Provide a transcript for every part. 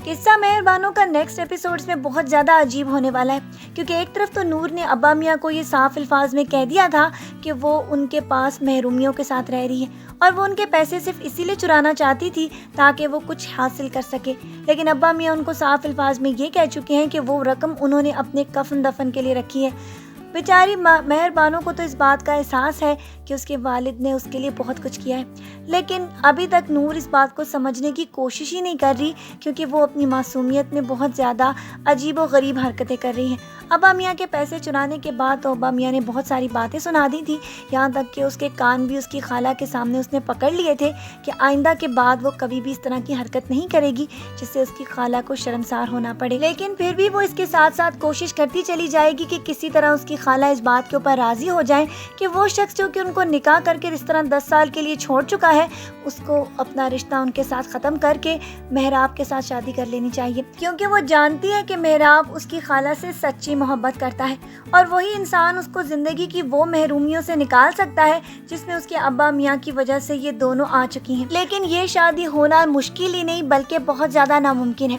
قصہ مہربانوں کا next episodes میں بہت زیادہ عجیب ہونے والا ہے، کیونکہ ایک طرف تو نور نے ابا میاں کو یہ صاف الفاظ میں کہہ دیا تھا کہ وہ ان کے پاس محرومیوں کے ساتھ رہ رہی ہے اور وہ ان کے پیسے صرف اسی لیے چرانا چاہتی تھی تاکہ وہ کچھ حاصل کر سکے، لیکن ابا میاں ان کو صاف الفاظ میں یہ کہہ چکے ہیں کہ وہ رقم انہوں نے اپنے کفن دفن کے لیے رکھی ہے۔ بیچاری مہربانوں کو تو اس بات کا احساس ہے کہ اس کے والد نے اس کے لیے بہت کچھ کیا ہے، لیکن ابھی تک نور اس بات کو سمجھنے کی کوشش ہی نہیں کر رہی، کیونکہ وہ اپنی معصومیت میں بہت زیادہ عجیب و غریب حرکتیں کر رہی ہیں۔ ابا میاں کے پیسے چرانے کے بعد تو ابا میاں نے بہت ساری باتیں سنا دی تھی، یہاں تک کہ اس کے کان بھی اس کی خالہ کے سامنے اس نے پکڑ لیے تھے کہ آئندہ کے بعد وہ کبھی بھی اس طرح کی حرکت نہیں کرے گی جس سے اس کی خالہ کو شرمسار ہونا پڑے، لیکن پھر بھی وہ اس کے ساتھ ساتھ کوشش کرتی چلی جائے گی کہ کسی طرح اس کی خالہ اس بات کے اوپر راضی ہو جائیں کہ وہ شخص جو کہ ان کو نکاح کر کے اس طرح 10 سال کے لیے چھوڑ چکا ہے، اس کو اپنا رشتہ ان کے ساتھ ختم کر کے محراب کے ساتھ شادی کر لینی چاہیے، کیونکہ وہ جانتی ہے کہ محراب اس کی خالہ سے سچی محبت کرتا ہے اور وہی انسان اس کو زندگی کی وہ محرومیوں سے نکال سکتا ہے جس میں اس کے ابا میاں کی وجہ سے یہ دونوں آ چکی ہیں۔ لیکن یہ شادی ہونا مشکل ہی نہیں بلکہ بہت زیادہ ناممکن ہے،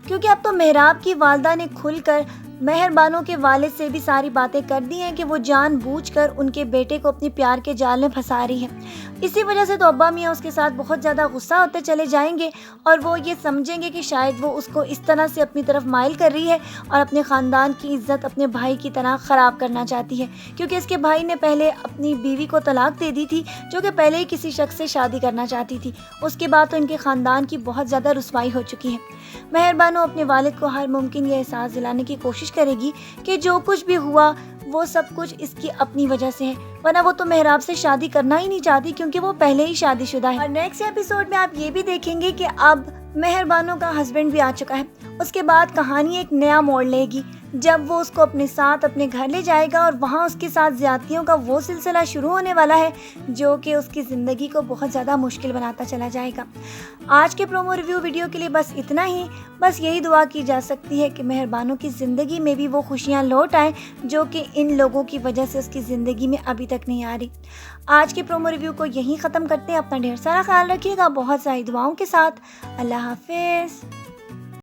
کیونکہ اب تو محراب کی والدہ نے کھل کر مہربانوں کے والد سے بھی ساری باتیں کر دی ہیں کہ وہ جان بوجھ کر ان کے بیٹے کو اپنی پیار کے جال میں پھنسا رہی ہے۔ اسی وجہ سے تو ابا میاں اس کے ساتھ بہت زیادہ غصہ ہوتے چلے جائیں گے اور وہ یہ سمجھیں گے کہ شاید وہ اس کو اس طرح سے اپنی طرف مائل کر رہی ہے اور اپنے خاندان کی عزت اپنے بھائی کی طرح خراب کرنا چاہتی ہے، کیونکہ اس کے بھائی نے پہلے اپنی بیوی کو طلاق دے دی تھی جو کہ پہلے ہی کسی شخص سے شادی کرنا چاہتی تھی، اس کے بعد تو ان کے خاندان کی بہت زیادہ رسوائی ہو چکی ہے۔ مہربانوں اپنے والد کو ہر ممکن یہ احساس دلانے کی کوشش کرے گی کہ جو کچھ بھی ہوا وہ سب کچھ اس کی اپنی وجہ سے ہے، ورنہ وہ تو محراب سے شادی کرنا ہی نہیں چاہتی کیونکہ وہ پہلے ہی شادی شدہ ہے۔ اور نیکسٹ ایپیسوڈ میں آپ یہ بھی دیکھیں گے کہ اب مہربانوں کا ہسبینڈ بھی آ چکا ہے، اس کے بعد کہانی ایک نیا موڑ لے گی جب وہ اس کو اپنے ساتھ اپنے گھر لے جائے گا اور وہاں اس کے ساتھ زیادتیوں کا وہ سلسلہ شروع ہونے والا ہے جو کہ اس کی زندگی کو بہت زیادہ مشکل بناتا چلا جائے گا۔ آج کے پرومو ریویو ویڈیو کے لیے بس اتنا ہی، بس یہی دعا کی جا سکتی ہے کہ مہربانوں کی زندگی میں بھی وہ خوشیاں لوٹ آئیں جو کہ ان لوگوں کی وجہ سے اس کی زندگی میں ابھی تک نہیں آ رہی۔ آج کے پرومو ریویو کو یہیں ختم کرتے ہیں، اپنا ڈھیر سارا خیال رکھیے گا بہت ساری دعاؤں کے ساتھ۔ اللہ حافظ۔